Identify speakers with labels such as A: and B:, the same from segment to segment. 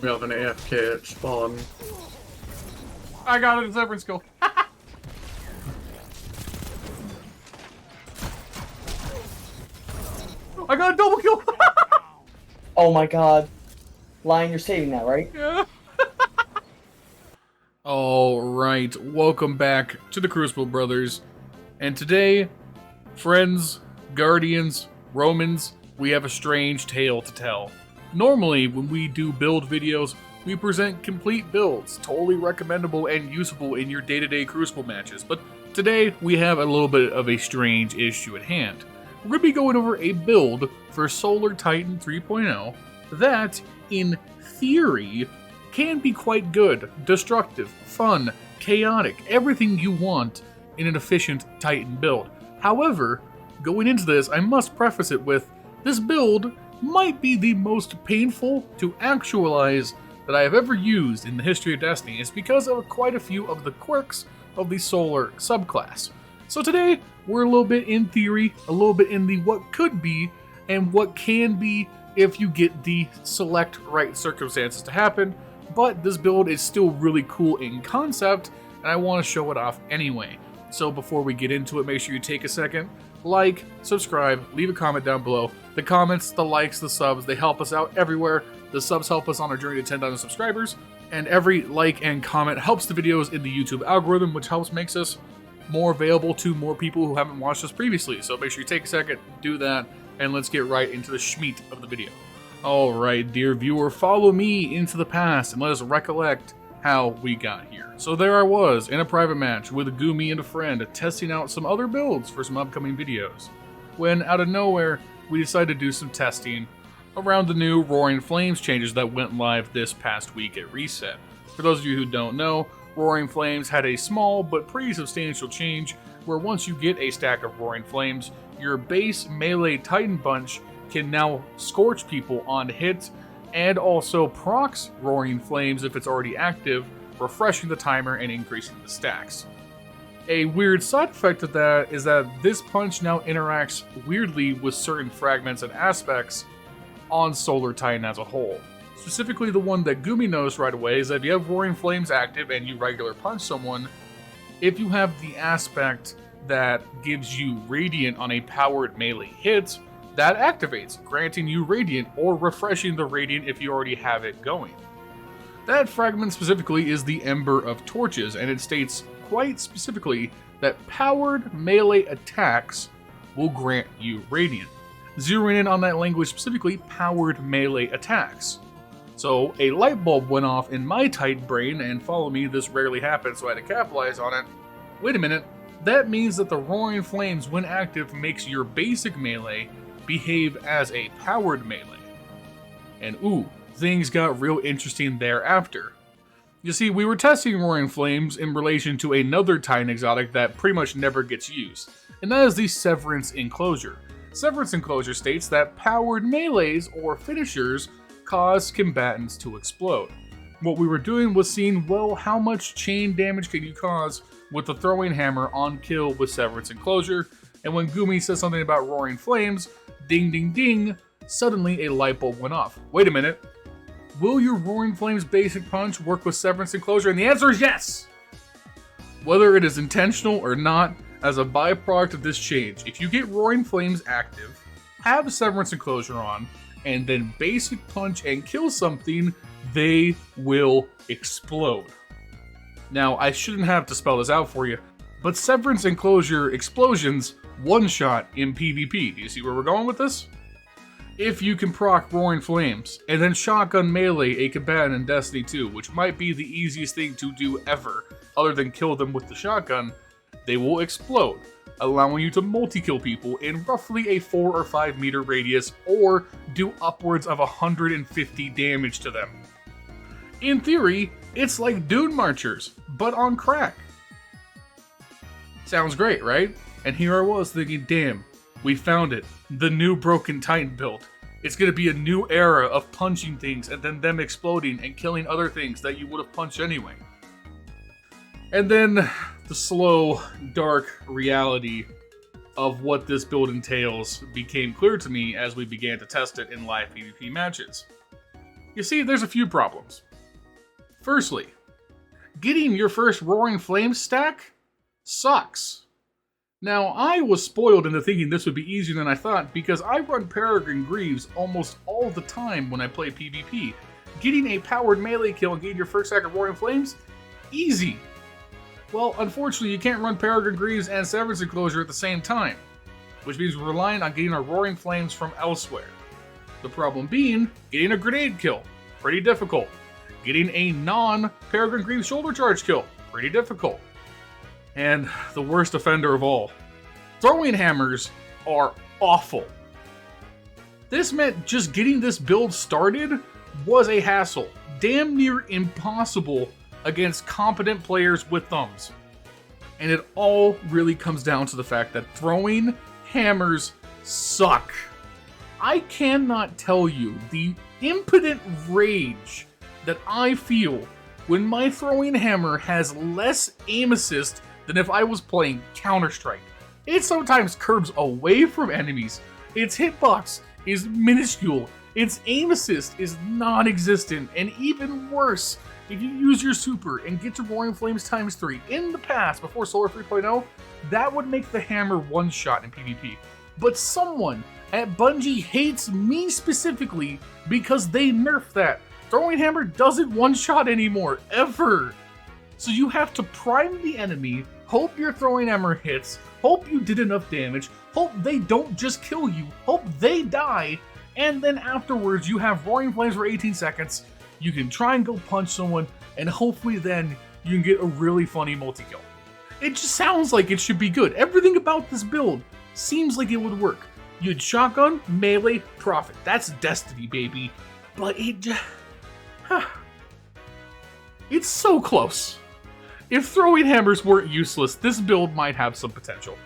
A: We have an AFK at spawn.
B: I got it in Severance skill. I got a double kill.
C: Oh my god. Lion, you're saving that, right?
B: Yeah. Alright, welcome back to the Crucible Brothers. And today, friends, guardians, Romans, we have a strange tale to tell. Normally, when we do build videos, we present complete builds, totally recommendable and usable in your day-to-day Crucible matches. But today, we have a little bit of a strange issue at hand. We're going to be going over a build for Solar Titan 3.0 that, in theory, can be quite good, destructive, fun, chaotic, everything you want in an efficient Titan build. However, going into this, I must preface it with, this build might be the most painful to actualize that I have ever used in the history of Destiny. It's because of quite a few of the quirks of the Solar subclass. So today, we're a little bit in theory, a little bit in the what could be, and what can be if you get the select right circumstances to happen, but this build is still really cool in concept, and I want to show it off anyway. So before we get into it, make sure you take a second, like, subscribe, leave a comment down below. The comments, the likes, the subs, they help us out everywhere. The subs help us on our journey to 10,000 subscribers, and every like and comment helps the videos in the YouTube algorithm, which makes us more available to more people who haven't watched us previously. So make sure you take a second, do that, and let's get right into the schmeat of the video. Alright, dear viewer, follow me into the past and let us recollect how we got here. So there I was, in a private match with Gumi and a friend, testing out some other builds for some upcoming videos. When, out of nowhere, we decided to do some testing around the new Roaring Flames changes that went live this past week at Reset. For those of you who don't know, Roaring Flames had a small but pretty substantial change where once you get a stack of Roaring Flames, your base melee Titan bunch can now scorch people on hit and also procs Roaring Flames if it's already active, refreshing the timer and increasing the stacks. A weird side effect of that is that this punch now interacts weirdly with certain fragments and aspects on Solar Titan as a whole. Specifically, the one that Gumi noticed right away is that if you have Roaring Flames active and you regular punch someone, if you have the aspect that gives you Radiant on a powered melee hit, that activates, granting you Radiant or refreshing the Radiant if you already have it going. That fragment specifically is the Ember of Torches, and it states quite specifically that powered melee attacks will grant you Radiant. Zeroing in on that language specifically, powered melee attacks. So a light bulb went off in my tight brain, and follow me, this rarely happens, so I had to capitalize on it. Wait a minute, that means that the Roaring Flames, when active, makes your basic melee behave as a powered melee. And ooh, things got real interesting thereafter. You see, we were testing Roaring Flames in relation to another Titan exotic that pretty much never gets used, and that is the Severance enclosure. Severance enclosure states that powered melees or finishers cause combatants to explode. What we were doing was seeing, well, how much chain damage can you cause with the throwing hammer on kill with Severance enclosure, and when Gumi says something about Roaring Flames, ding ding ding, suddenly a light bulb went off. Wait a minute, will your Roaring Flames basic punch work with Severance enclosure? And the answer is yes! Whether it is intentional or not, as a byproduct of this change, if you get Roaring Flames active, have Severance enclosure on, and then basic punch and kill something, they will explode. Now, I shouldn't have to spell this out for you, but Severance enclosure explosions one-shot in PvP. Do you see where we're going with this? If you can proc Roaring Flames, and then shotgun melee a combatant in Destiny 2, which might be the easiest thing to do ever, other than kill them with the shotgun, they will explode, allowing you to multi-kill people in roughly a 4 or 5 meter radius, or do upwards of 150 damage to them. In theory, it's like Dune Marchers, but on crack. Sounds great, right? And here I was thinking, damn, we found it. The new Broken Titan build. It's gonna be a new era of punching things and then them exploding and killing other things that you would have punched anyway. And then the slow, dark reality of what this build entails became clear to me as we began to test it in live PvP matches. You see, there's a few problems. Firstly, getting your first Roaring Flames stack sucks. Now, I was spoiled into thinking this would be easier than I thought because I run Peregrine Greaves almost all the time when I play PvP. Getting a powered melee kill and getting your first stack of Roaring Flames? Easy. Well, unfortunately, you can't run Peregrine Greaves and Severance Enclosure at the same time, which means we're relying on getting our Roaring Flames from elsewhere. The problem being, getting a grenade kill, pretty difficult. Getting a non-Peregrine Greaves shoulder charge kill, pretty difficult. And the worst offender of all, throwing hammers are awful. This meant just getting this build started was a hassle, damn near impossible against competent players with thumbs. And it all really comes down to the fact that throwing hammers suck. I cannot tell you the impotent rage that I feel when my throwing hammer has less aim assist than if I was playing Counter-Strike. It sometimes curves away from enemies, its hitbox is minuscule, its aim assist is non-existent, and even worse, if you use your super and get to Roaring Flames ×3 in the past before Solar 3.0, that would make the hammer one-shot in PvP. But someone at Bungie hates me specifically because they nerfed that. Throwing hammer doesn't one-shot anymore, ever. So you have to prime the enemy, hope your throwing hammer hits, hope you did enough damage, hope they don't just kill you, hope they die, and then afterwards you have Roaring Flames for 18 seconds, you can try and go punch someone, and hopefully then you can get a really funny multi-kill. It just sounds like it should be good. Everything about this build seems like it would work. You'd shotgun, melee, profit. That's Destiny, baby. But it just... it's so close. If throwing hammers weren't useless, this build might have some potential.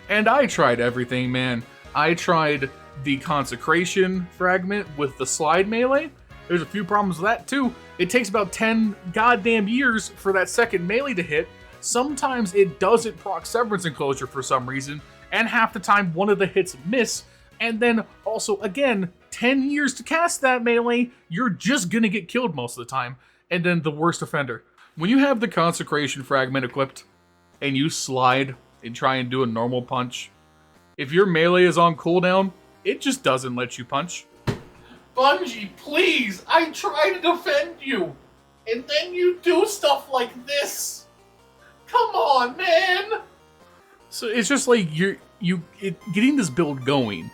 B: And I tried everything, man. I tried the Consecration fragment with the slide melee. There's a few problems with that too. It takes about 10 goddamn years for that second melee to hit. Sometimes it doesn't proc Severance Enclosure for some reason, and half the time one of the hits miss. And then also, again, 10 years to cast that melee, you're just gonna get killed most of the time. And then the worst offender. When you have the Consecration fragment equipped, and you slide and try and do a normal punch, if your melee is on cooldown, it just doesn't let you punch. Bungie, please! I try to defend you! And then you do stuff like this! Come on, man! So it's just like, getting this build going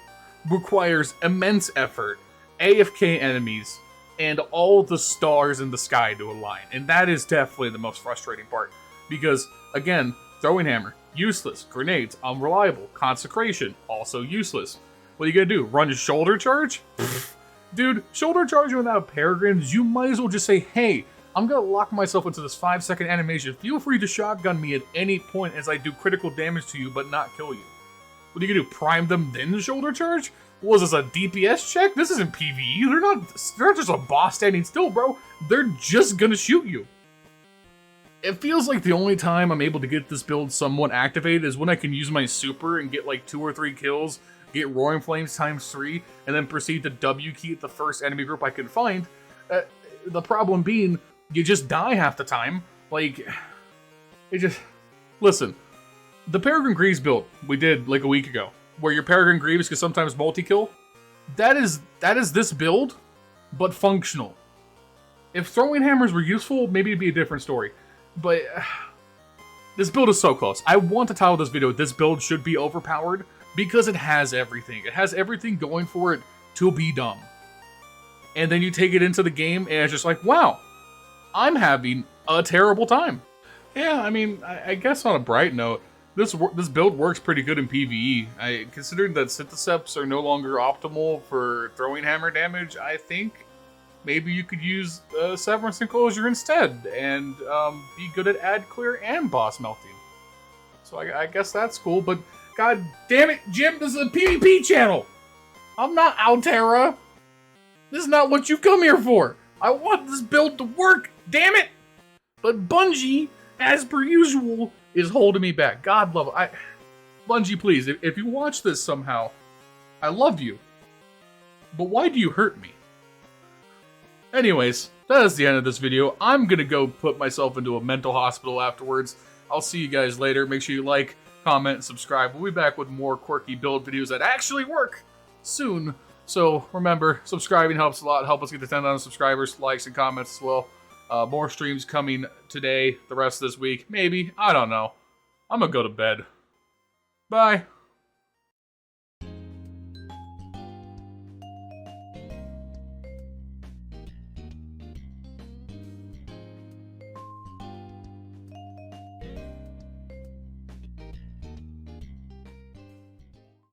B: requires immense effort, AFK enemies, and all the stars in the sky to align. And that is definitely the most frustrating part. Because, again, throwing hammer, useless. Grenades, unreliable. Consecration, also useless. What are you gonna do? Run shoulder charge? Dude, shoulder charge without Peregrines, you might as well just say, hey, I'm gonna lock myself into this 5-second animation. Feel free to shotgun me at any point as I do critical damage to you, but not kill you. What are you gonna do? Prime them, then shoulder charge? Was this a DPS check? This isn't PvE. They're not just a boss standing still, bro. They're just gonna shoot you. It feels like the only time I'm able to get this build somewhat activated is when I can use my super and get like 2 or 3 kills, get Roaring Flames ×3, and then proceed to W key at the first enemy group I can find. The problem being, you just die half the time. Like, it just... Listen, the Peregrine Greaves build we did like a week ago, where your Peregrine Greaves can sometimes multi-kill, that is this build, but functional. If throwing hammers were useful, maybe it'd be a different story. But this build is so close. I want to title this video, "This build should be overpowered," because it has everything. It has everything going for it to be dumb. And then you take it into the game, and it's just like, wow, I'm having a terrible time. Yeah, I mean, I guess on a bright note, this build works pretty good in PvE. Considering that Syntheseps are no longer optimal for throwing hammer damage, I think maybe you could use Severance Enclosure instead, and be good at ad clear and boss melting. So I guess that's cool, but god damn it, Jim, this is a PvP channel! I'm not Altera! This is not what you come here for! I want this build to work, damn it! But Bungie, as per usual, is holding me back. God love it. Bungie, please, if you watch this somehow, I love you. But why do you hurt me? Anyways, that is the end of this video. I'm gonna go put myself into a mental hospital afterwards. I'll see you guys later. Make sure you like, comment, and subscribe. We'll be back with more quirky build videos that actually work soon. So remember, subscribing helps a lot. Help us get to 10,000 subscribers, likes, and comments as well. More streams coming today, the rest of this week. Maybe. I don't know. I'm gonna go to bed. Bye.